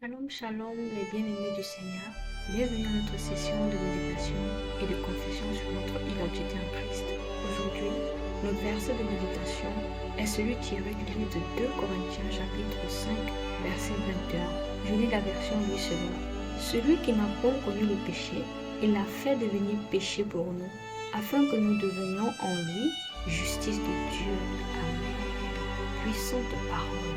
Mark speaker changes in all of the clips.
Speaker 1: Shalom, shalom, les bien-aimés du Seigneur. Bienvenue à notre session de méditation et de confession sur notre identité en Christ. Aujourd'hui, notre verset de méditation est celui tiré du livre de 2 Corinthiens chapitre 5, verset 21. Je lis la version lui selon. Celui qui n'a point connu le péché, il l'a fait devenir péché pour nous, afin que nous devenions en lui justice de Dieu. Amen. Puissante parole.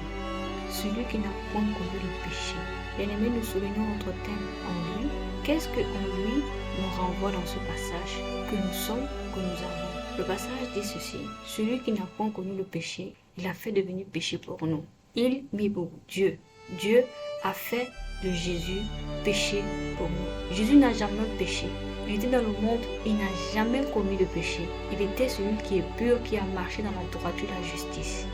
Speaker 1: Celui qui n'a point connu le péché. Bien-aimés, nous soulignons notre thème en lui. Qu'est-ce que en lui nous renvoie dans ce passage? Que nous sommes, que nous avons. Le passage dit ceci. Celui qui n'a point connu le péché, il a fait devenir péché pour nous. Il, mais pour Dieu. Dieu a fait de Jésus péché pour nous. Jésus n'a jamais péché. Il était dans le monde, il n'a jamais commis de péché. Il était celui qui est pur, qui a marché dans la droiture de la justice.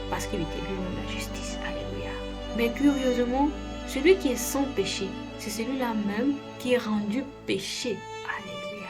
Speaker 1: Parce qu'il était lui-même la justice. Alléluia. Mais curieusement, celui qui est sans péché, c'est celui-là même qui est rendu péché. Alléluia.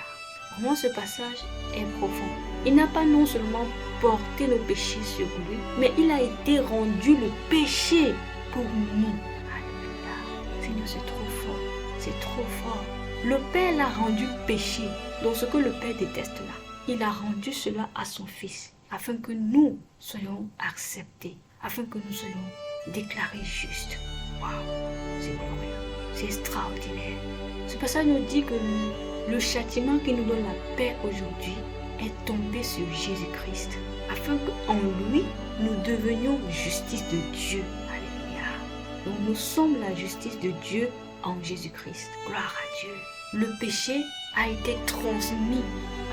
Speaker 1: Vraiment, ce passage est profond. Il n'a pas non seulement porté le péché sur lui, mais il a été rendu le péché pour nous. Alléluia. Seigneur, c'est trop fort. C'est trop fort. Le Père l'a rendu péché. Donc ce que le Père déteste là, il a rendu cela à son Fils, afin que nous soyons acceptés, afin que nous soyons déclarés justes. Waouh, c'est glorieux, c'est extraordinaire. Ce passage nous dit que le châtiment qui nous donne la paix aujourd'hui est tombé sur Jésus-Christ, afin qu'en lui, nous devenions justice de Dieu. Alléluia. Donc nous sommes la justice de Dieu en Jésus-Christ. Gloire à Dieu. Le péché a été transmis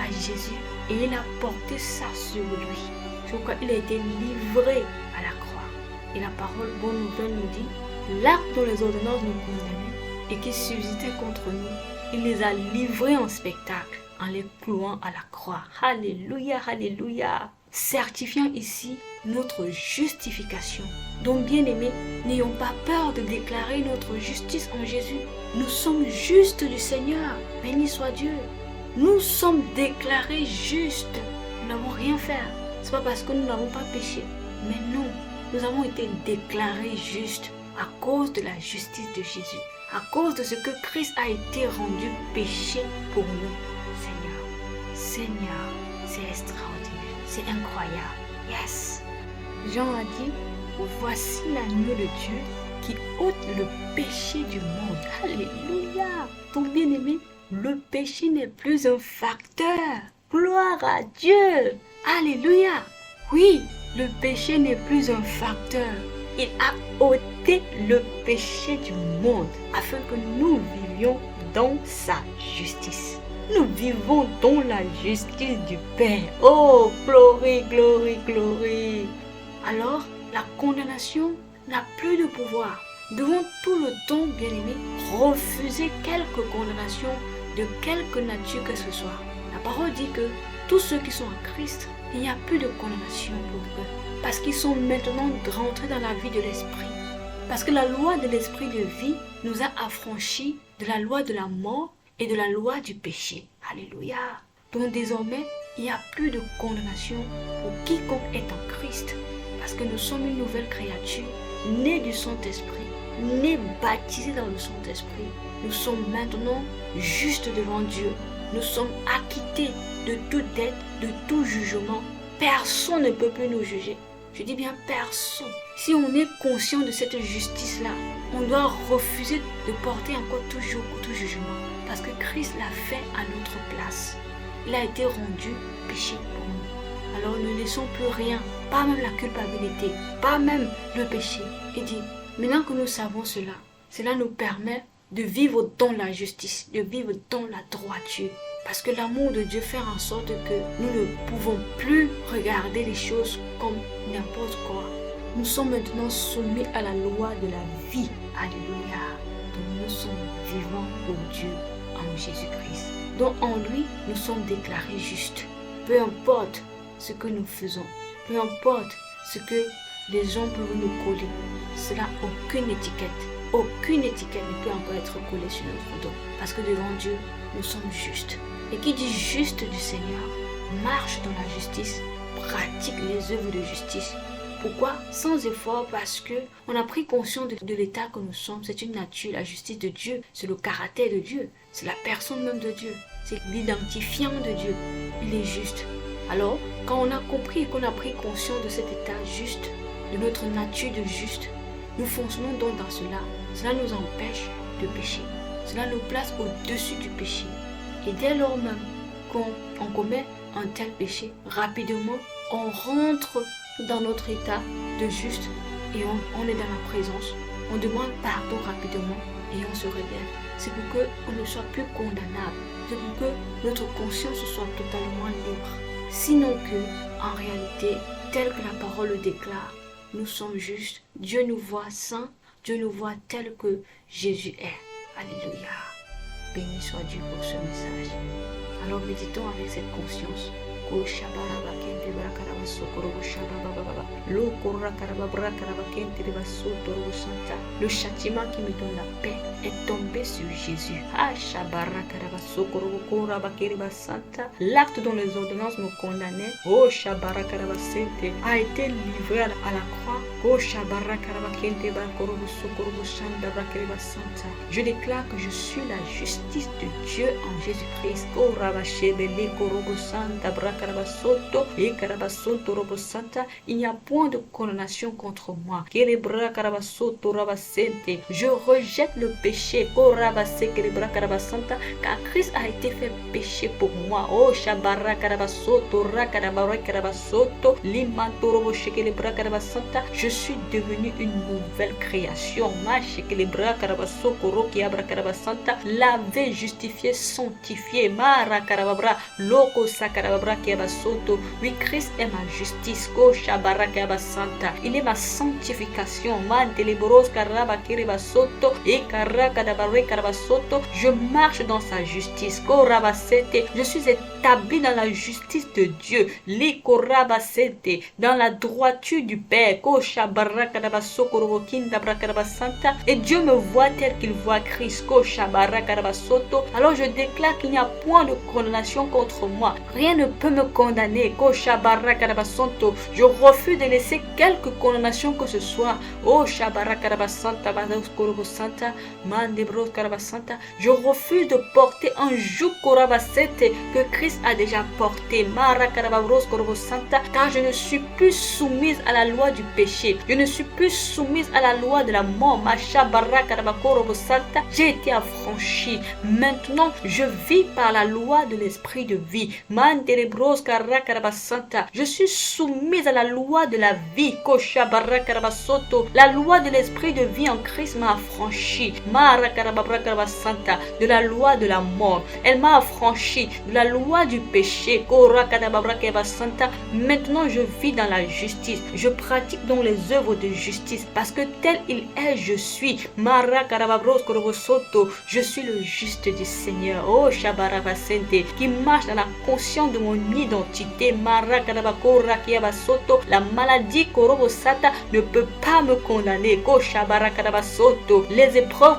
Speaker 1: à Jésus et il a porté ça sur lui. C'est pourquoi il a été livré à la croix. Et la parole bonne nouvelle nous dit, l'acte dont les ordonnances nous condamnaient et qui subsistait contre nous, il les a livrés en spectacle en les clouant à la croix. Alléluia, alléluia. Certifiant ici notre justification. Donc bien aimés, n'ayons pas peur de déclarer notre justice en Jésus. Nous sommes justes du Seigneur. Béni soit Dieu. Nous sommes déclarés justes. Nous n'avons rien fait. Ce n'est pas parce que nous n'avons pas péché. Mais non, nous avons été déclarés justes à cause de la justice de Jésus. À cause de ce que Christ a été rendu péché pour nous. Seigneur, c'est extraordinaire. C'est incroyable. Yes. Jean a dit, voici l'agneau de Dieu qui ôte le péché du monde. Alléluia. Donc bien aimé, le péché n'est plus un facteur. Gloire à Dieu. Alléluia. Oui, le péché n'est plus un facteur. Il a ôté le péché du monde afin que nous vivions dans sa justice. Nous vivons dans la justice du Père. Oh, glory, glory, glory. Alors, la condamnation n'a plus de pouvoir. Devons tout le temps, bien-aimés, refuser quelque condamnation de quelque nature que ce soit. La parole dit que tous ceux qui sont en Christ, il n'y a plus de condamnation pour eux. Parce qu'ils sont maintenant rentrés dans la vie de l'Esprit. Parce que la loi de l'Esprit de vie nous a affranchis de la loi de la mort et de la loi du péché. Alléluia. Donc désormais, il n'y a plus de condamnation pour quiconque est en Christ. Parce que nous sommes une nouvelle créature, née du Saint-Esprit, née baptisée dans le Saint-Esprit. Nous sommes maintenant justes devant Dieu. Nous sommes acquittés de toute dette, de tout jugement. Personne ne peut plus nous juger. Je dis bien personne. Si on est conscient de cette justice-là, on doit refuser de porter encore toujours tout jugement. Parce que Christ l'a fait à notre place. Il a été rendu péché pour nous. Alors ne laissons plus rien, pas même la culpabilité, pas même le péché. Et dit, maintenant que nous savons cela, cela nous permet de vivre dans la justice, de vivre dans la droiture. Parce que l'amour de Dieu fait en sorte que nous ne pouvons plus regarder les choses comme n'importe quoi. Nous sommes maintenant soumis à la loi de la vie. Alléluia. Donc nous sommes vivants pour Dieu en Jésus-Christ. Donc en lui, nous sommes déclarés justes. Peu importe ce que nous faisons, peu importe ce que les gens peuvent nous coller, cela aucune étiquette ne peut encore être collée sur notre dos. Parce que devant Dieu, nous sommes justes. Et qui dit juste du Seigneur, marche dans la justice, pratique les œuvres de justice, Pourquoi? Sans effort, parce que on a pris conscience de l'état que nous sommes. C'est une nature, la justice de Dieu, c'est le caractère de Dieu, c'est la personne même de Dieu, c'est l'identifiant de Dieu. Il est juste. Alors, quand on a compris et qu'on a pris conscience de cet état juste, de notre nature de juste, nous fonctionnons donc dans cela. Cela nous empêche de pécher. Cela nous place au-dessus du péché. Et dès lors même qu'on commet un tel péché, rapidement, on rentre dans notre état de juste et on est dans la présence. On demande pardon rapidement et on se révèle. C'est pour qu'on ne soit plus condamnable. C'est pour que notre conscience soit totalement libre. Sinon que, en réalité, tel que la parole le déclare, nous sommes justes. Dieu nous voit saints. Dieu nous voit tel que Jésus est. Alléluia. Béni soit Dieu pour ce message. Alors méditons avec cette conscience. Le châtiment qui me donne la paix est tombé sur Jésus. L'acte dont les ordonnances me condamnaient a été livré à la croix. Je déclare que je suis la justice de Dieu en Jésus-Christ. Il n'y a point de condamnation contre moi. Je rejette le péché car Christ a été fait péché pour moi. Je suis devenu une nouvelle création. Lavé, justifié, sanctifié. Oui, Christ est ma justice. Il est ma sanctification. Je marche dans sa justice. Je suis établi dans la justice de Dieu. Dans la droiture du Père. Et Dieu me voit tel qu'il voit Christ. Alors je déclare qu'il n'y a point de condamnation contre moi. Rien ne peut me condamner. Je refuse de laisser quelque condamnation que ce soit. Je refuse de porter un joug que Christ a déjà porté. Car je ne suis plus soumise à la loi du péché. Je ne suis plus soumise à la loi de la mort. J'ai été affranchie. Maintenant, je vis par la loi de l'esprit de vie. Je suis soumise à la loi de la vie. La loi de l'esprit de vie en Christ m'a affranchie. De la loi de la mort. Elle m'a affranchie de la loi du péché. Maintenant, je vis dans la justice. Je pratique donc les œuvres de justice parce que tel il est, je suis. Je suis le juste du Seigneur. Qui marche dans la conscience de mon identité. La maladie ne peut pas me condamner. Les épreuves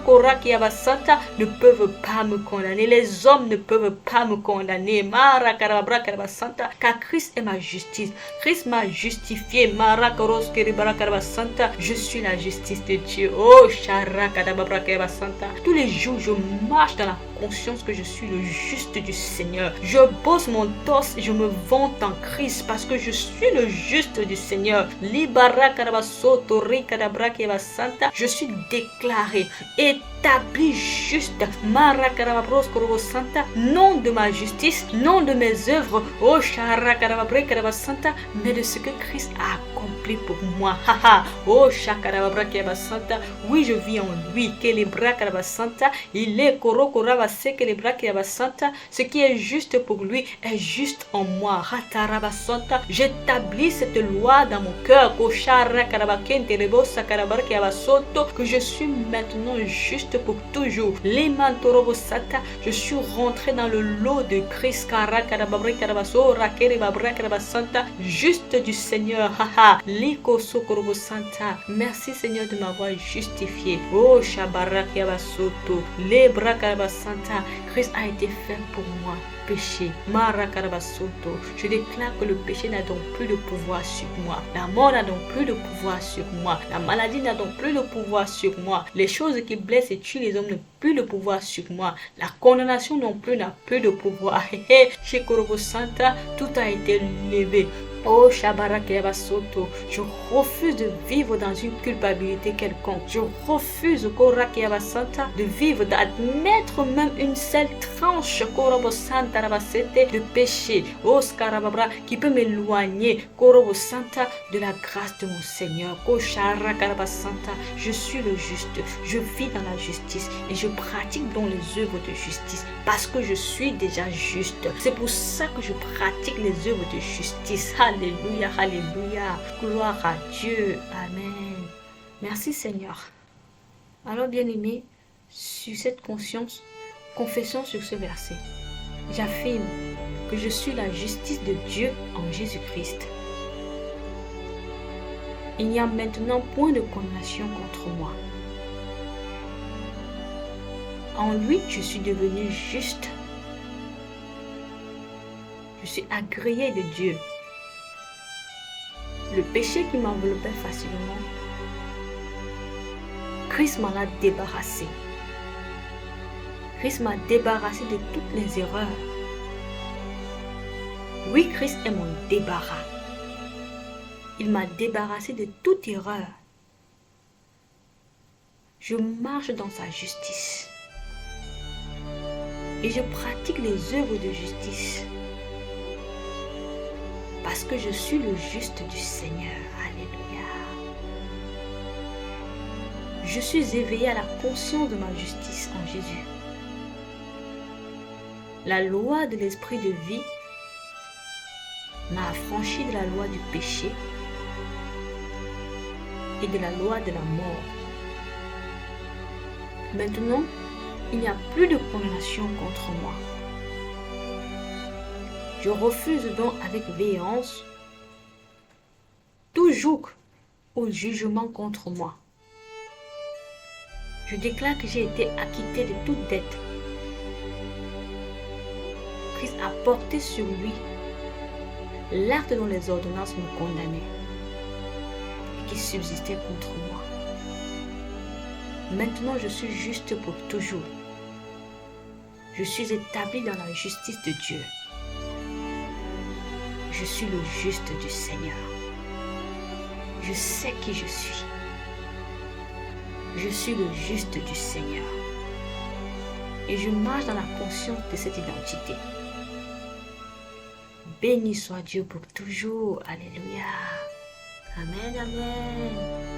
Speaker 1: ne peuvent pas me condamner. Les hommes ne peuvent pas me condamner. Car Christ est ma justice. Christ m'a justifié. Je suis la justice de Dieu. Tous les jours, je marche dans la conscience que je suis le juste du Seigneur. Je pose mon torse et je me vante en Christ parce que je suis le juste du Seigneur. Je suis déclaré, établi juste. Non de ma justice, non de mes œuvres, mais de ce que Christ a accompli pour moi. Oui, je vis en lui. Il est ce qui est juste pour lui est juste en moi. J'établis cette loi dans mon cœur que je suis maintenant juste pour toujours. Je suis rentré dans le lot de Christ, juste du Seigneur. Merci Seigneur de m'avoir justifié. Christ a été fait pour moi. Péché. Je déclare que le péché n'a donc plus de pouvoir sur moi. La mort n'a donc plus de pouvoir sur moi. La maladie n'a donc plus de pouvoir sur moi. Les choses qui blessent et tuent les hommes n'ont plus de pouvoir sur moi. La condamnation non plus n'a plus de pouvoir. Chez Korobo Santa, tout a été levé. Oh Shabaraka Soto, je refuse de vivre dans une culpabilité quelconque. Je refuse Koraka Santa de vivre, d'admettre même une seule tranche Korobo Santa de péché. Oh Skarababra qui peut m'éloigner Korobo Santa de la grâce de mon Seigneur. Oh Sharaka Santa, je suis le juste. Je vis dans la justice et je pratique donc les œuvres de justice parce que je suis déjà juste. C'est pour ça que je pratique les œuvres de justice. Alléluia, alléluia. Gloire à Dieu. Amen. Merci Seigneur. Alors bien-aimé, sur cette confession sur ce verset, j'affirme que je suis la justice de Dieu en Jésus-Christ. Il n'y a maintenant point de condamnation contre moi. En lui, je suis devenu juste. Je suis agréé de Dieu. Le péché qui m'enveloppait facilement, Christ m'en a débarrassé. Christ m'a débarrassé de toutes les erreurs. Oui, Christ est mon débarras. Il m'a débarrassé de toute erreur. Je marche dans sa justice. Et je pratique les œuvres de justice. Parce que je suis le juste du Seigneur. Alléluia. Je suis éveillé à la conscience de ma justice en Jésus. La loi de l'esprit de vie m'a affranchi de la loi du péché et de la loi de la mort. Maintenant, il n'y a plus de condamnation contre moi. Je refuse donc avec véhémence tout joug au jugement contre moi. Je déclare que j'ai été acquitté de toute dette. Christ a porté sur lui l'acte dont les ordonnances me condamnaient et qui subsistait contre moi. Maintenant, je suis juste pour toujours. Je suis établi dans la justice de Dieu. Je suis le juste du Seigneur. Je sais qui je suis. Je suis le juste du Seigneur. Et je marche dans la conscience de cette identité. Béni soit Dieu pour toujours. Alléluia. Amen, amen.